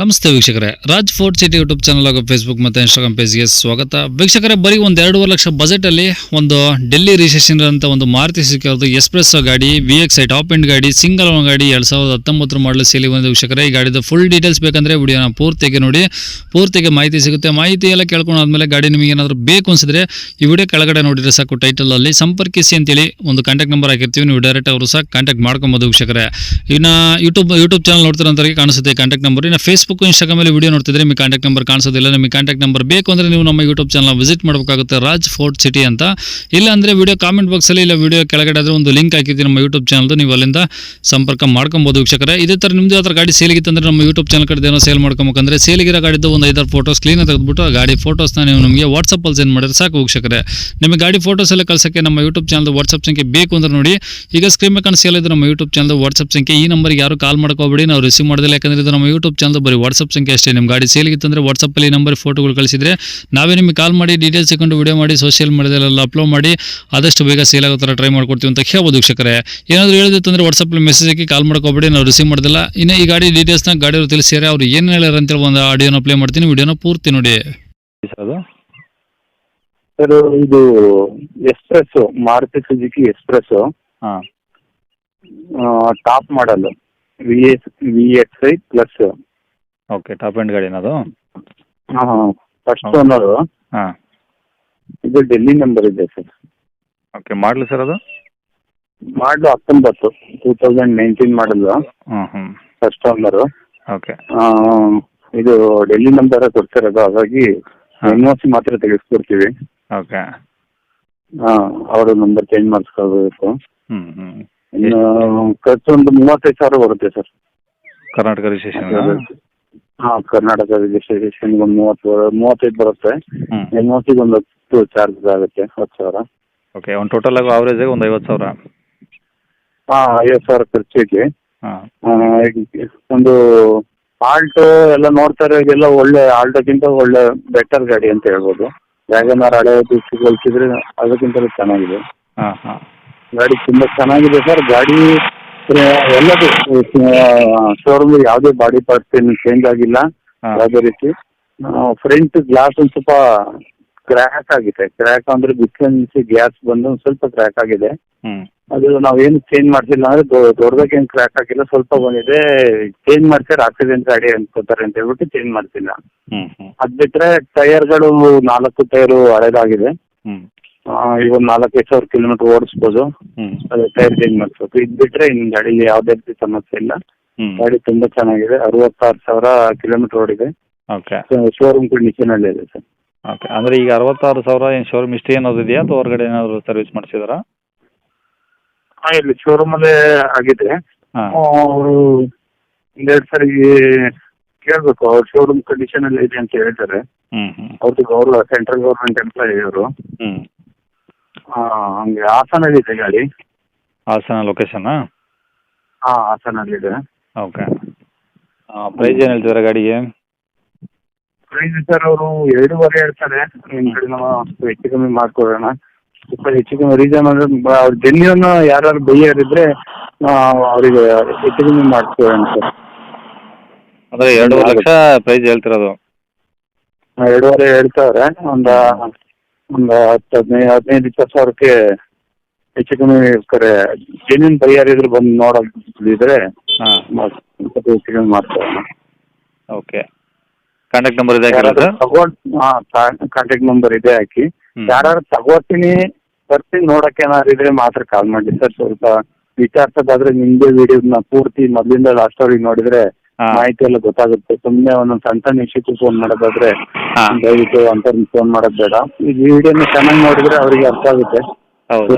ನಮಸ್ತೆ ವೀಕ್ಷಕರೇ, Raj fort city YouTube channel ಹಾಗೂ ಫೇಸ್ಬುಕ್ ಮತ್ತು ಇನ್ಸ್ಟಾಗ್ರಾಮ್ ಪೇಜ್ಗೆ ಸ್ವಾಗತ. ವೀಕ್ಷಕರೇ, ಬರೀ ಒಂದು 2.5 ಲಕ್ಷ ಬಜೆಟಲ್ಲಿ ಒಂದು ಡೆಲ್ಲಿ ರಿಜಿಸ್ಟ್ರೇಷನ್ ಅಂತ ಒಂದು ಮಾರುತಿ ಸುಜುಕಿ ಎಕ್ಸ್ಪ್ರೆಸ್ಸೋ ಗಾಡಿ, VXI ಟಾಪ್ ಎಂಡ್ ಗಾಡಿ, ಸಿಂಗಲ್ ಓನ್ ಗಾಡಿ 2019 ಮಾಡಲ್ ಸೇಲಿ ಬಂದ ವೀಕ್ಷಕರೇ. ಈ ಗಾಡಿದು ಫುಲ್ ಡೀಟೇಲ್ಸ್ ಬೇಕಂದರೆ ವಿಡಿಯೋನ ಪೂರ್ತಿಗೆ ನೋಡಿ, ಪೂರ್ತಿಗೆ ಮಾಹಿತಿ ಸಿಗುತ್ತೆ. ಮಾಹಿತಿ ಎಲ್ಲ ಕೇಳ್ಕೊಂಡಾದ್ಮೇಲೆ ಗಾಡಿ ನಿಮಗೆ ಏನಾದರೂ ಬೇಕು ಅನಿಸಿದ್ರೆ ಈ ವಿಡಿಯೋ ಕೆಳಗಡೆ ನೋಡಿದ್ರೆ ಸಾಕು, ಟೈಟಲಲ್ಲಿ ಸಂಪರ್ಕಿಸಿ ಅಂತೇಳಿ ಒಂದು ಕಾಂಟ್ಯಾಕ್ಟ್ ನಂಬರ್ ಹಾಕಿರ್ತೀವಿ. ನೀವು ಡೈರೆಕ್ಟ್ ಅವರು ಸಹ ಕಾಂಟ್ಯಾಕ್ಟ್ ಮಾಡ್ಕೊಬೋದು ವೀಕ್ಷಕರೇ. ಇನ್ನು ಯೂಟ್ಯೂಬ್ ಚಾನಲ್ ನೋಡ್ತಿರೋಂಥವ್ರಿಗೆ ಕಾಣಿಸುತ್ತೆ ಕಾಂಟ್ಯಾಕ್ಟ್ ನಂಬರ್. ಇನ್ನು ಫೇಸ್ಬುಕ್ ಇನ್ಸ್ಟಾಗ್ರಾಮ್ ಅಲ್ಲಿ ವಿಡಿಯೋ ನೋಡ್ತಿದ್ರೆ ನಿಮಗೆ ಕಾಂಟ್ಯಾಕ್ಟ್ ನಂಬರ್ ಕಾಣಿಸೋದಿಲ್ಲ. ನಿಮಗೆ ಕಾಂಟ್ಯಾಕ್ಟ್ ನಂಬರ್ ಬೇಕು ಅಂದ್ರೆ ನೀವು ನಮ್ಮ ಯೂಟ್ಯೂಬ್ ಚಾನಲ್ ವಿಸಿಟ್ ಮಾಡಬೇಕಾಗುತ್ತೆ, ರಾಜ್ ಫೋರ್ಟ್ ಸಿಟಿ ಅಂತ. ಇಲ್ಲ ಅಂದ್ರೆ ವಿಡಿಯೋ ಕಾಮೆಂಟ್ ಬಾಕ್ಸ್ ಅಲ್ಲಿ ಇಲ್ಲ ವಿಡಿಯೋ ಕೆಳಗಡೆ ಆದ್ರೆ ಒಂದು ಲಿಂಕ್ ಹಾಕಿರ್ತೀವಿ ನಮ್ಮ ಯೂಟ್ಯೂಬ್ ಚಾನಲ್, ನೀವು ಅಲ್ಲಿಂದ ಸಂಪರ್ಕ ಮಾಡ್ಕೊಬಹುದು ವೀಕ್ಷಕರೇ. ಇದೇ ತರ ನಿಮ್ದು ಯಾವ ಗಾಡಿ ಸೇಲಿಗಿತ್ತು ಅಂದ್ರೆ ನಮ್ಮ ಯೂಟ್ಯೂಬ್ ಚಾನಲ್ ಕಡೆ ಏನೋ ಸೇಲ್ ಮಾಡ್ಕೊಬೇಕಂದ್ರೆ ಸೇಲಿಗಿರೋ ಗಾಡಿದ್ದು ಒಂದು 5 ಫೋಟೋಸ್ ಕ್ಲೀನ್ ತೆಗೆದುಬಿಟ್ಟು ಆ ಗಾಡಿ ಫೋಟೋಸ್ನ ನೀವು ನಮಗೆ ವಾಟ್ಸಪ್ ಅಲ್ಲಿ ಸೆಂಡ್ ಮಾಡಿದ್ರೆ ಸಾಕು ವೀಕ್ಷಕರೇ. ನಿಮಗೆ ಗಾಡಿ ಫೋಟೋಸ್ ಎಲ್ಲ ಕಳ್ಸಕ್ಕೆ ನಮ್ಮ ಯೂಟ್ಯೂಬ್ ಚಾನಲ್ ವಾಟ್ಸಪ್ ಸಂಖ್ಯೆ ಬೇಕು ಅಂದ್ರೆ ನೋಡಿ, ಈಗ ಸ್ಕ್ರೀನ್ ಮೇಲೆ ಕಾಣಿಸ್ತಾ ನಮ್ಮ ಯೂಟ್ಯೂಬ್ ಚಾನಲ್ ವಾಟ್ಸಪ್ ಸಂಖ್ಯೆ. ಈ ನಂಬರ್ಗೆ ಯಾರು ಕಾಲ್ ಮಾಡ್ಕೋಬೇಡಿ, ನಾವು ರಿಸೀವ್ ಮಾಡೋದಿಲ್ಲ. ಯಾಕಂದ್ರೆ ಇದು ನಮ್ಮ ಯೂಟ್ಯೂಬ್ ಚಾನಲ್ ಬರೀ ವಾಟ್ಸಪ್ ಸಂಖ್ಯೆ ಅಷ್ಟೇ. ನಿಮ್ಮ ಗಾಡಿ ಸೇಲಿಗಿತ್ತಂದ್ರೆ ವಾಟ್ಸಪ್ಪಲ್ಲಿ ನಂಬರ್ ಫೋಟೋಗಳು ಕಳಿಸಿದ್ರೆ ನಾವೇ ನಿಮಗೆ ಕಾಲ್ ಮಾಡಿ ಡೀಟೇಲ್ಸ್ ತಗೊಂಡು ವಿಡಿಯೋ ಮಾಡಿ ಸೋಷಿಯಲ್ ಮೀಡಿಯಾದಲ್ಲೆಲ್ಲ ಅಪ್ಲೋಡ್ ಮಾಡಿ ಆದಷ್ಟು ಬೇಗ ಸೇಲ್ ಆಗೋ ಥರ ಟ್ರೈ ಮಾಡ್ಕೊಡ್ತೀವಿ ಅಂತ ಹೇಳ್ಬೋದು ವೀಕ್ಷಕರೇ. ಏನಾದರೂ ಹೇಳಿದ್ರೆ ವಾಟ್ಸಪ್ಪಲ್ಲಿ ಮೆಸೇಜ್ ಹಾಕಿ ಕಾಲ್ ಮಾಡ್ಕೋಬೇಡಿ, ನಾವು ರಿಸೀವ್ ಮಾಡೋದಿಲ್ಲ. ಇನ್ನು ಈ ಗಾಡಿ ಡೀಟೇಲ್ಸ್ನ ಗಾಡಿಯವರು ತಿಳಿಸಿದರೆ ಅವ್ರು ಏನು ಹೇಳ್ಯಾರ ಅಂತೇಳಿ ಒಂದು ಆಡಿಯೋನ ಪ್ಲೇ ಮಾಡ್ತೀನಿ, ವಿಡಿಯೋನ ಪೂರ್ತಿ ನೋಡಿ. ಸರ್, ಇದು ಎಕ್ಸ್ಪ್ರೆಸ್ ಮಾರುತಿ ಸುಜುಕಿ ಎಕ್ಸ್ಪ್ರೆಸ್ ಹಾಂ ಟಾಪ್ ಮಾಡಲ್ VXI plus. Okay, top end ಗಾಡಿನ ಅದು? First owner. ಹಾಂ, ಇದು ಡೆಲ್ಲಿ ನಂಬರ್ ಇದೆ ಸರ್. ಓಕೆ, ಮಾಡಲಿ ಸರ್ ಅದು? ಮಾಡಲು 2019 ಮಾಡಲು. ಹ್ಞೂ ಫಸ್ಟ್ ಓನರು. ಓಕೆ, ಇದು ಡೆಲ್ಲಿ ನಂಬರ್ ಕೊಡ್ತಿರೋದು, ಹಾಗಾಗಿ NOC ಮಾತ್ರ ತೆಗೆಸ್ಕೊಡ್ತೀವಿ. ಓಕೆ, ಅವರು ನಂಬರ್ ಚೇಂಜ್ ಮಾಡಿಸ್ಕೋಬೇಕು. ಹ್ಞೂ ಇನ್ನು ಖರ್ಚು ಒಂದು 35,000 ಬರುತ್ತೆ sir. Karnataka registration? Karnataka registration ಒಂದು 35 ಬರುತ್ತೆ. ಹ್ಞೂ, NOC ಒಂದು 10 ಚಾರ್ಜ್ ಆಗುತ್ತೆ, 10,000. ಓಕೆ, ಒಂದು ಟೋಟಲ್ ಆಗಿ ಆವ್ರೇಜಾಗಿ ಒಂದು 50,000? 50,000 ಖರ್ಚಿಗೆ. ಹಾಂ, ಒಂದು ಆಲ್ಟೋ ಎಲ್ಲ ನೋಡ್ತಾರೆ, ಇದೆಲ್ಲ ಒಳ್ಳೆ ಆಲ್ಟೋಕ್ಕಿಂತ ಒಳ್ಳೆ ಬೆಟರ್ ಗಾಡಿ ಅಂತ ಹೇಳ್ಬೋದು. ವ್ಯಾಗನಾರ್ ಹಳೆಯದು ಹೋಲಿಸಿದ್ರೆ ಅದಕ್ಕಿಂತಲೂ ಚೆನ್ನಾಗಿದೆ. ಹಾಂ ಹಾಂ, ಗಾಡಿ ತುಂಬಾ ಚೆನ್ನಾಗಿದೆ ಸರ್. ಗಾಡಿ ಎಲ್ಲದು ಶೋರೂಮ್ ಯಾವುದೇ ಬಾಡಿ ಪಾರ್ಟ್ಸ್ ಏನು ಚೇಂಜ್ ಆಗಿಲ್ಲ, ಯಾವುದೇ ರೀತಿ. ಫ್ರಂಟ್ ಗ್ಲಾಸ್ ಒಂದು ಸ್ವಲ್ಪ ಕ್ರ್ಯಾಕ್ ಆಗಿದೆ. ಕ್ರ್ಯಾಕ್ ಅಂದ್ರೆ ಬಿಸಿಲು ಗ್ಯಾಸ್ ಬಂದು ಸ್ವಲ್ಪ ಕ್ರ್ಯಾಕ್ ಆಗಿದೆ. ಹ್ಞೂ, ಅದು ನಾವೇನು ಚೇಂಜ್ ಮಾಡ್ತಿಲ್ಲ ಅಂದ್ರೆ ದೊಡ್ಡದಾಗೇನು ಕ್ರ್ಯಾಕ್ ಆಗಿಲ್ಲ, ಸ್ವಲ್ಪ ಬಂದಿದೆ. ಚೇಂಜ್ ಮಾಡ್ತಾರೆ, ಆಕ್ಸಿಡೆಂಟ್ ಗಾಡಿ ಅನ್ಕೋತಾರೆ ಅಂತ ಹೇಳ್ಬಿಟ್ಟು ಚೇಂಜ್ ಮಾಡ್ತಿಲ್ಲ. ಹ್ಞೂ ಅದ್ ಬಿಟ್ರೆ ಟೈರ್ಗಳು 4 ಟೈರು ಹಳೇದಾಗಿದೆ. ಹ್ಞೂ, ಈಗ 4,000 ಕಿಲೋಮೀಟರ್ ಓಡಿಸ್ಬೋದು. ಹ್ಞೂ, ಅದೇ ಟೈರ್ ಚೇಂಜ್ ಮಾಡಿಸ್ಬೇಕು. ಇದ್ ಬಿಟ್ರೆ ಇನ್ನು ಗಾಡಿಲಿ ಯಾವುದೇ ರೀತಿ ಸಮಸ್ಯೆ ಇಲ್ಲ. ಹ್ಞೂ, ಗಾಡಿ ತುಂಬಾ ಚೆನ್ನಾಗಿದೆ. 66,000 ಕಿಲೋಮೀಟರ್ ಓಡಿದೆ. ಓಕೆ, ಶೋರೂಮ್ ಕಂಡೀಷನ್ ಅಲ್ಲಿ ಇದೆ ಸರ್. ಓಕೆ, ಅಂದರೆ ಈಗ 66,000 ಏನು ಶೋರೂಮ್ ಇಷ್ಟೇ ಏನಾದ್ರು ಇದೆಯಾ ಅಥವಾ ಹೊರಗಡೆ ಏನಾದರೂ ಸರ್ವಿಸ್ ಮಾಡಿಸಿದಾರಾ? ಇಲ್ಲಿ ಶೋರೂಮ್ ಅಲ್ಲೇ ಆಗಿದೆ. ಹಾಂ, ಅವರು 2 ಸರಿ ಕೇಳ್ಬೇಕು, ಅವ್ರ ಶೋರೂಮ್ ಕಂಡೀಷನ್ ಅಲ್ಲಿ ಇದೆ ಅಂತ ಹೇಳ್ತಾರೆ. ಹ್ಞೂ ಹ್ಞೂ, ಅವ್ರದ್ದು ಸೆಂಟ್ರಲ್ ಗೌರ್ಮೆಂಟ್ ಎಂಪ್ಲಾಯಿ ಇವರು. ಹ್ಞೂ, ಹಂಗೆ ಹಾಸನಲ್ಲಿದೆ ಗಾಡಿ. ಹಾಸನ ಲೊಕೇಶನ್ನಾ? ಹಾಸನಲ್ಲಿದೆ. ಓಕೆ, ಪ್ರೈಸ್ ಏನು ಹೇಳ್ತಿದ್ದಾರೆ ಗಾಡಿಗೆ? ಪ್ರೈಸ್ ಸರ್ ಅವರು 2.5 ಹೇಳ್ತಾರೆ. ನಿಮ್ಮ ಕಡೆ ನಾವು ಹೆಚ್ಚು ಕಮ್ಮಿ ಮಾಡ್ಕೊಡೋಣ. ಸ್ವಲ್ಪ ಹೆಚ್ಚು ಕಮ್ಮಿ ರೀಸನ್ ಅಂದ್ರೆ ಅವ್ರು ಡೆಲ್ಲಿಯನ್ನು ಯಾರು ಬೈಯರಿದ್ರೆ ಅವರಿಗೆ ಹೆಚ್ಚು ಕಮ್ಮಿ ಮಾಡ್ಕೊಡೋಣ ಸರ್. ಅಂದರೆ 2.5 ಲಕ್ಷ ಪ್ರೈಸ್ ಹೇಳ್ತಿರೋದು? 2.5 ಹೇಳ್ತಾವ್ರೆ. ಒಂದು 15,000-20,000ಕ್ಕೆ ಹೆಚ್ಚು ಕಮ್ಮಿ ಇರ್ತಾರೆ. ಜೆನ್ಯೂನ್ ಬೈಯರ್ ಇದ್ರೆ ಬಂದು ನೋಡೋದಿದ್ರೆ ಹಾಂ, ಹೆಚ್ಚು ಕಮ್ಮಿ ಮಾಡ್ಕೊಡೋಣ. ಓಕೆ, ಕಾಂಟ್ಯಾಕ್ಟ್ ನಂಬರ್ ಇದೆ ಕಾಂಟ್ಯಾಕ್ಟ್ ನಂಬರ್ ಇದೆ ಹಾಕಿ. ಯಾರು ತಗೋತೀನಿ ಬರ್ತೀನಿ ನೋಡಕ್ಕೆ ಏನಾದ್ರು ಇದ್ರೆ ಮಾತ್ರ ಕಾಲ್ ಮಾಡಿ ಸರ್. ಸ್ವಲ್ಪ ವಿಚಾರಿಸೋದಾದ್ರೆ ನಿಮ್ದೇ ವಿಡಿಯೋನ ಪೂರ್ತಿ ಮೊದಲಿಂದ ಲಾಸ್ಟ್ ವರೆಗೆ ನೋಡಿದ್ರೆ ಮಾಹಿತಿ ಎಲ್ಲ ಗೊತ್ತಾಗುತ್ತೆ. ಸುಮ್ಮನೆ ಒಂದೊಂದು ಸಣ್ಣ ವಿಷಯಕ್ಕೂ ಫೋನ್ ಮಾಡೋದಾದ್ರೆ ದಯವಿಟ್ಟು ಅಂತ ಫೋನ್ ಮಾಡೋದು ಬೇಡ. ಈ ವಿಡಿಯೋನ ಚೆನ್ನಾಗಿ ನೋಡಿದ್ರೆ ಅವರಿಗೆ ಅರ್ಥ ಆಗುತ್ತೆ. ಹೌದು.